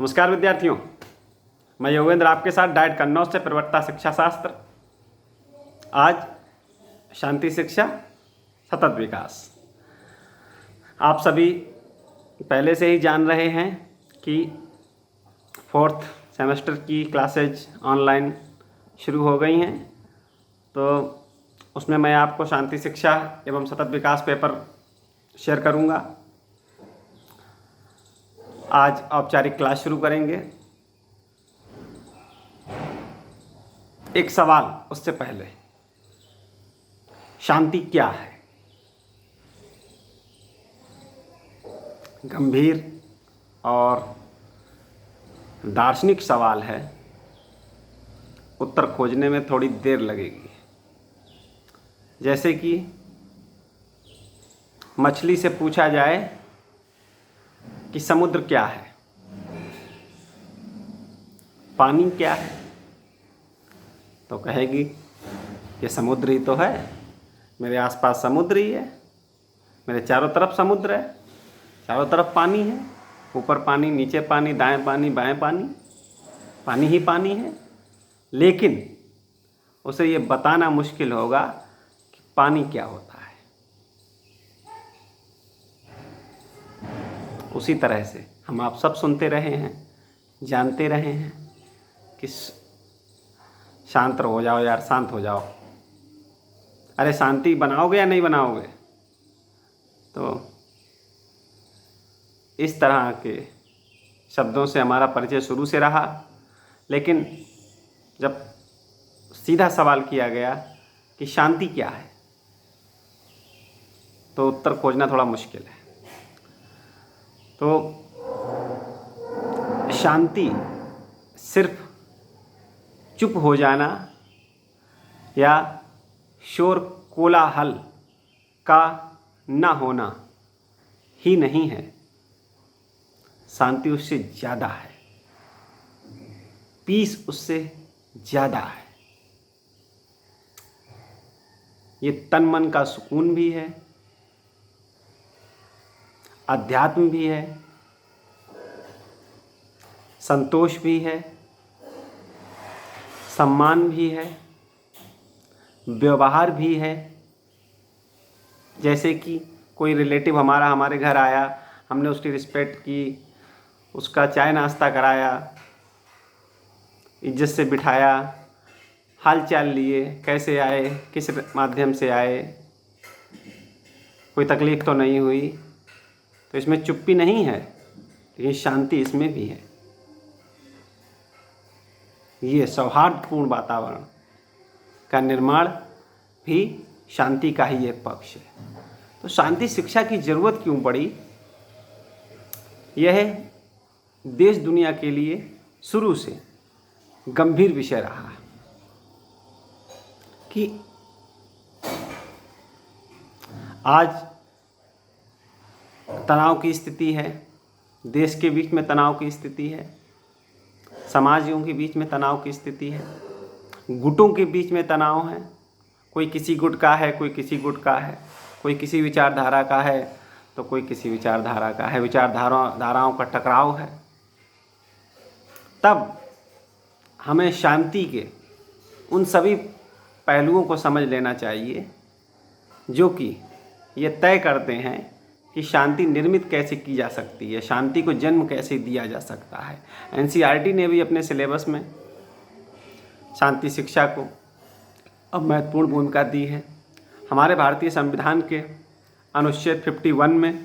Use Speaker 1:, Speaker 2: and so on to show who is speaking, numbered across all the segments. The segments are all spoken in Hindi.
Speaker 1: नमस्कार विद्यार्थियों, मैं योगेंद्र आपके साथ डाइट कन्नौज से प्रवक्ता शिक्षा शास्त्र। आज शांति शिक्षा सतत विकास। आप सभी पहले से ही जान रहे हैं कि 4th सेमेस्टर की क्लासेज ऑनलाइन शुरू हो गई हैं, तो उसमें मैं आपको शांति शिक्षा एवं सतत विकास पेपर शेयर करूंगा। आज औपचारिक क्लास शुरू करेंगे। एक सवाल उससे पहले, शांति क्या है? गंभीर और दार्शनिक सवाल है, उत्तर खोजने में थोड़ी देर लगेगी। जैसे कि मछली से पूछा जाए कि समुद्र क्या है, पानी क्या है, तो कहेगी ये समुद्र ही तो है, मेरे आसपास समुद्र ही है, मेरे चारों तरफ समुद्र है, चारों तरफ पानी है, ऊपर पानी, नीचे पानी, दाएं पानी, बाएं पानी, पानी ही पानी है। लेकिन उसे ये बताना मुश्किल होगा कि पानी क्या होता है। उसी तरह से हम आप सब सुनते रहे हैं, जानते रहे हैं कि शांत हो जाओ यार, शांत हो जाओ। अरे शांति बनाओगे या नहीं बनाओगे? तो इस तरह के शब्दों से हमारा परिचय शुरू से रहा। लेकिन जब सीधा सवाल किया गया कि शांति क्या है, तो उत्तर खोजना थोड़ा मुश्किल है। तो शांति सिर्फ चुप हो जाना या शोर कोलाहल का ना होना ही नहीं है। शांति उससे ज़्यादा है, पीस उससे ज़्यादा है। ये तन मन का सुकून भी है, अध्यात्म भी है, संतोष भी है, सम्मान भी है, व्यवहार भी है। जैसे कि कोई रिलेटिव हमारा हमारे घर आया, हमने उसकी रिस्पेक्ट की, उसका चाय नाश्ता कराया, इज्जत से बिठाया, हाल चाल लिए, कैसे आए, किस माध्यम से आए, कोई तकलीफ़ तो नहीं हुई। तो इसमें चुप्पी नहीं है, लेकिन शांति इसमें भी है। ये सौहार्दपूर्ण वातावरण का निर्माण भी शांति का ही एक पक्ष है। तो शांति शिक्षा की ज़रूरत क्यों पड़ी? यह देश दुनिया के लिए शुरू से गंभीर विषय रहा कि आज तनाव की स्थिति है, देश के बीच में तनाव की स्थिति है, समाजियों के बीच में तनाव की स्थिति है, गुटों के बीच में तनाव है। कोई किसी गुट का है, कोई किसी गुट का है, कोई किसी विचारधारा का है तो कोई किसी विचारधारा का है, विचारधाराओं का टकराव है। तब हमें शांति के उन सभी पहलुओं को समझ लेना चाहिए जो कि ये तय करते हैं कि शांति निर्मित कैसे की जा सकती है, शांति को जन्म कैसे दिया जा सकता है। एनसीईआरटी ने भी अपने सिलेबस में शांति शिक्षा को अब महत्वपूर्ण भूमिका दी है। हमारे भारतीय संविधान के अनुच्छेद 51 में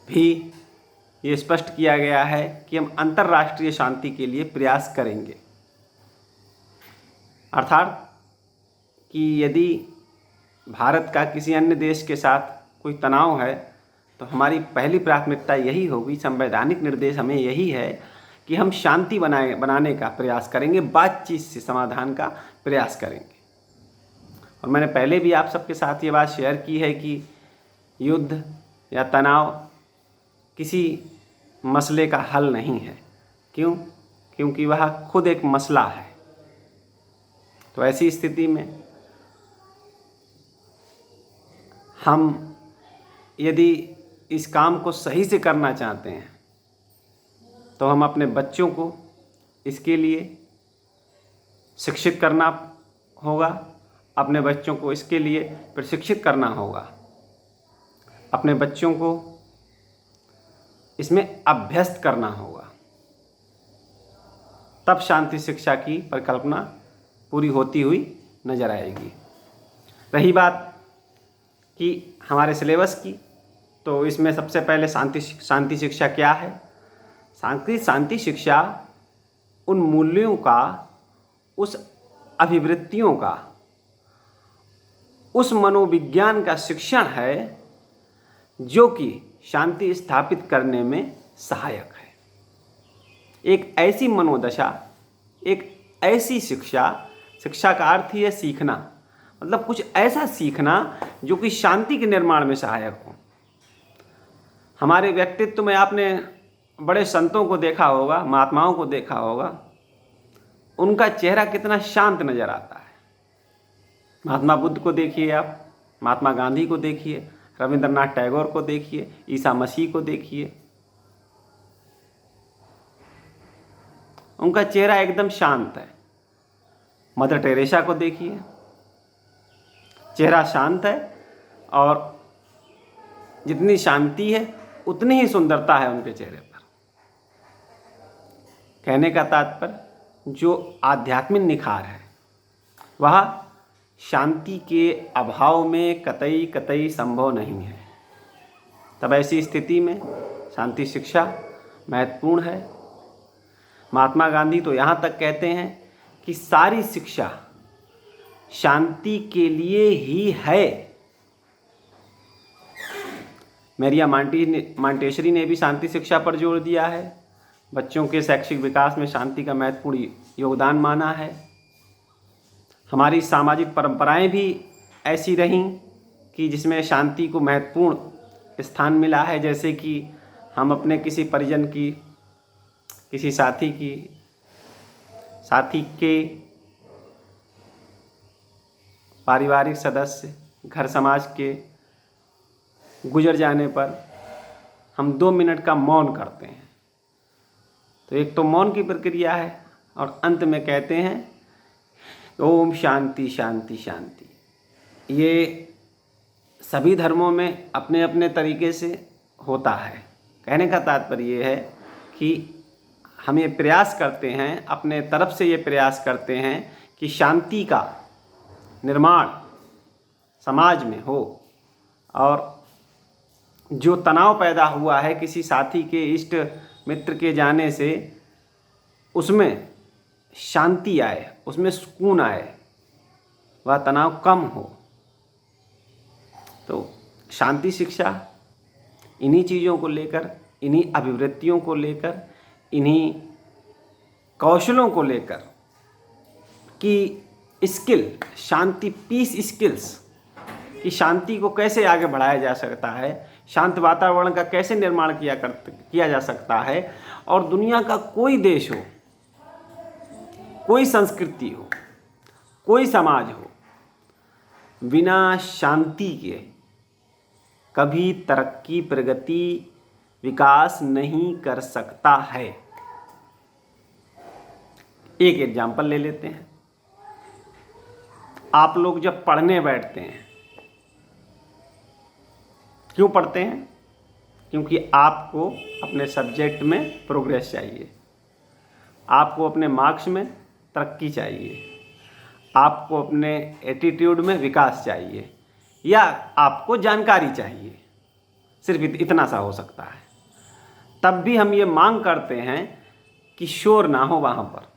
Speaker 1: भी ये स्पष्ट किया गया है कि हम अंतर्राष्ट्रीय शांति के लिए प्रयास करेंगे। अर्थात कि यदि भारत का किसी अन्य देश के साथ कोई तनाव है तो हमारी पहली प्राथमिकता यही होगी, संवैधानिक निर्देश हमें यही है कि हम शांति बनाने का प्रयास करेंगे, बातचीत से समाधान का प्रयास करेंगे। और मैंने पहले भी आप सबके साथ ये बात शेयर की है कि युद्ध या तनाव किसी मसले का हल नहीं है। क्यों? क्योंकि वह खुद एक मसला है। तो ऐसी स्थिति में हम यदि इस काम को सही से करना चाहते हैं तो हम अपने बच्चों को इसके लिए शिक्षित करना होगा, अपने बच्चों को इसके लिए प्रशिक्षित करना होगा, अपने बच्चों को इसमें अभ्यस्त करना होगा। तब शांति शिक्षा की परिकल्पना पूरी होती हुई नजर आएगी। रही बात कि हमारे सिलेबस की, तो इसमें सबसे पहले शांति शिक्षा क्या है। शांति शिक्षा उन मूल्यों का, उस अभिवृत्तियों का, उस मनोविज्ञान का शिक्षण है जो कि शांति स्थापित करने में सहायक है। एक ऐसी मनोदशा, एक ऐसी शिक्षा, शिक्षा का अर्थ ही है सीखना, मतलब कुछ ऐसा सीखना जो कि शांति के निर्माण में सहायक हो। हमारे व्यक्तित्व में आपने बड़े संतों को देखा होगा, महात्माओं को देखा होगा, उनका चेहरा कितना शांत नजर आता है। महात्मा बुद्ध को देखिए आप, महात्मा गांधी को देखिए, रविंद्रनाथ टैगोर को देखिए, ईसा मसीह को देखिए, उनका चेहरा एकदम शांत है। मदर टेरेसा को देखिए, चेहरा शांत है और जितनी शांति है उतनी ही सुंदरता है उनके चेहरे पर। कहने का तात्पर्य जो आध्यात्मिक निखार है वह शांति के अभाव में कतई कतई संभव नहीं है। तब ऐसी स्थिति में शांति शिक्षा महत्वपूर्ण है। महात्मा गांधी तो यहाँ तक कहते हैं कि सारी शिक्षा शांति के लिए ही है। मैरिया मांटेसरी ने भी शांति शिक्षा पर जोर दिया है। बच्चों के शैक्षिक विकास में शांति का महत्वपूर्ण योगदान माना है। हमारी सामाजिक परंपराएं भी ऐसी रहीं कि जिसमें शांति को महत्वपूर्ण स्थान मिला है। जैसे कि हम अपने किसी परिजन की, किसी साथी के पारिवारिक सदस्य, घर समाज के गुजर जाने पर हम 2 मिनट का मौन करते हैं। तो एक तो मौन की प्रक्रिया है और अंत में कहते हैं ओम शांति शांति शांति। ये सभी धर्मों में अपने अपने तरीके से होता है। कहने का तात्पर्य ये है कि हम ये प्रयास करते हैं, अपने तरफ से ये प्रयास करते हैं कि शांति का निर्माण समाज में हो, और जो तनाव पैदा हुआ है किसी साथी के, इष्ट मित्र के जाने से, उसमें शांति आए, उसमें सुकून आए, वह तनाव कम हो। तो शांति शिक्षा इन्हीं चीज़ों को लेकर, इन्हीं अभिवृत्तियों को लेकर, इन्हीं कौशलों को लेकर कि स्किल, शांति, पीस स्किल्स, कि शांति को कैसे आगे बढ़ाया जा सकता है, शांत वातावरण का कैसे निर्माण किया जा सकता है, और दुनिया का कोई देश हो, कोई संस्कृति हो, कोई समाज हो, बिना शांति के कभी तरक्की, प्रगति, विकास नहीं कर सकता है। एक एग्जाम्पल ले लेते हैं। आप लोग जब पढ़ने बैठते हैं, क्यों पढ़ते हैं? क्योंकि आपको अपने सब्जेक्ट में प्रोग्रेस चाहिए, आपको अपने मार्क्स में तरक्की चाहिए, आपको अपने एटीट्यूड में विकास चाहिए, या आपको जानकारी चाहिए। सिर्फ इतना सा हो सकता है। तब भी हम ये मांग करते हैं कि शोर ना हो वहाँ पर।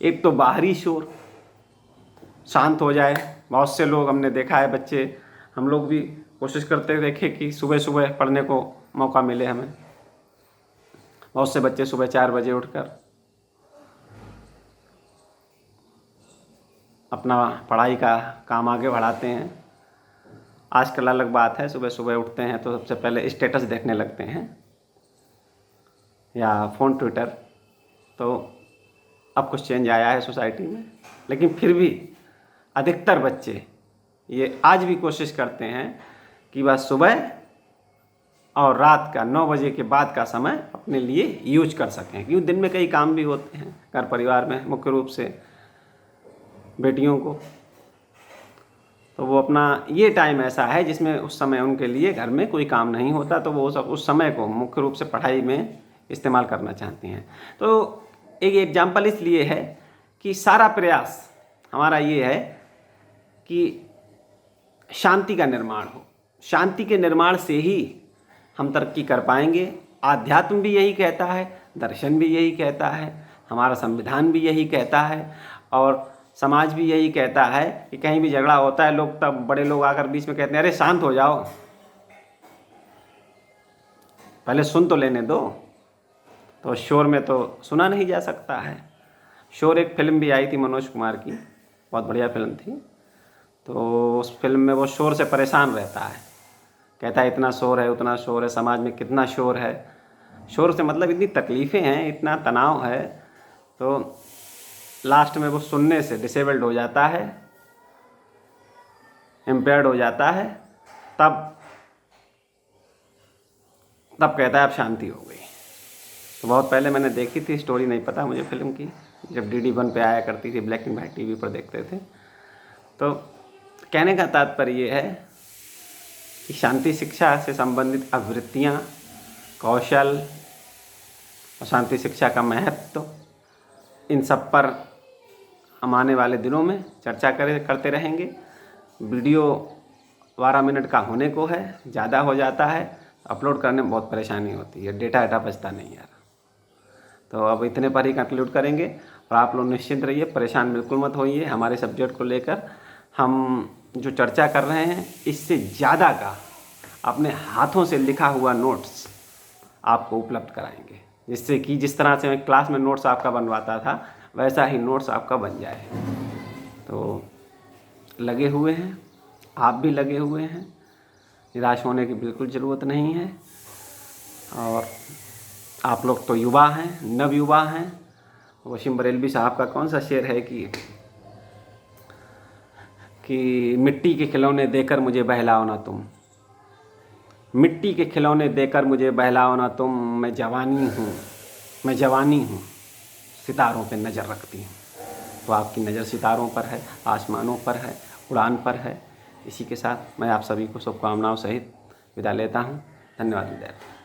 Speaker 1: एक तो बाहरी शोर शांत हो जाए। बहुत से लोग हमने देखा है, बच्चे, हम लोग भी कोशिश करते देखे कि सुबह सुबह पढ़ने को मौका मिले हमें। बहुत से बच्चे सुबह 4 बजे उठकर अपना पढ़ाई का काम आगे बढ़ाते हैं। आजकल अलग बात है, सुबह सुबह उठते हैं तो सबसे पहले स्टेटस देखने लगते हैं या फ़ोन, ट्विटर। तो अब कुछ चेंज आया है सोसाइटी में, लेकिन फिर भी अधिकतर बच्चे ये आज भी कोशिश करते हैं कि बस सुबह और रात का 9 बजे के बाद का समय अपने लिए यूज कर सकें, क्योंकि दिन में कई काम भी होते हैं घर परिवार में, मुख्य रूप से बेटियों को। तो वो अपना ये टाइम ऐसा है जिसमें उस समय उनके लिए घर में कोई काम नहीं होता, तो वो सब उस समय को मुख्य रूप से पढ़ाई में इस्तेमाल करना चाहती हैं। तो एक एग्जाम्पल इसलिए है कि सारा प्रयास हमारा ये है कि शांति का निर्माण हो। शांति के निर्माण से ही हम तरक्की कर पाएंगे। आध्यात्म भी यही कहता है, दर्शन भी यही कहता है, हमारा संविधान भी यही कहता है, और समाज भी यही कहता है कि कहीं भी झगड़ा होता है, लोग तब बड़े लोग आकर बीच में कहते हैं अरे शांत हो जाओ, पहले सुन तो लेने दो। तो शोर में तो सुना नहीं जा सकता है। शोर एक फिल्म भी आई थी मनोज कुमार की, बहुत बढ़िया फिल्म थी। तो उस फिल्म में वो शोर से परेशान रहता है, कहता है इतना शोर है, उतना शोर है, समाज में कितना शोर है। शोर से मतलब इतनी तकलीफ़ें हैं, इतना तनाव है। तो लास्ट में वो सुनने से डिसेबल्ड हो जाता है, इम्पेयर्ड हो जाता है। तब कहता है अब शांति हो गई। तो बहुत पहले मैंने देखी थी, स्टोरी नहीं पता मुझे फिल्म की, जब DD1 पे आया करती थी, ब्लैक एंड वाइट टीवी पर देखते थे। तो कहने का तात्पर्य ये है कि शांति शिक्षा से संबंधित आवृत्तियाँ, कौशल और शांति शिक्षा का महत्व, इन सब पर हम आने वाले दिनों में चर्चा करते रहेंगे। वीडियो 12 मिनट का होने को है, ज़्यादा हो जाता है, अपलोड करने में बहुत परेशानी होती है, डेटा बचता नहीं यार। तो अब इतने पर ही कंक्लूड करेंगे, और आप लोग निश्चिंत रहिए, परेशान बिल्कुल मत होइए। हमारे सब्जेक्ट को लेकर हम जो चर्चा कर रहे हैं, इससे ज़्यादा का अपने हाथों से लिखा हुआ नोट्स आपको उपलब्ध कराएंगे, जिससे कि जिस तरह से मैं क्लास में नोट्स आपका बनवाता था, वैसा ही नोट्स आपका बन जाए। तो लगे हुए हैं, आप भी लगे हुए हैं, निराश होने की बिल्कुल ज़रूरत नहीं है। और आप लोग तो युवा हैं, नवयुवा हैं। वसीम बरेलवी साहब का कौन सा शेर है कि मिट्टी के खिलौने देकर मुझे बहलाओ ना तुम, मिट्टी के खिलौने देकर मुझे बहलाओ ना तुम, मैं जवानी हूँ, सितारों पे नज़र रखती हूँ। तो आपकी नज़र सितारों पर है, आसमानों पर है, उड़ान पर है। इसी के साथ मैं आप सभी को शुभकामनाओं सहित विदा लेता हूँ। धन्यवाद विद्यार्थी।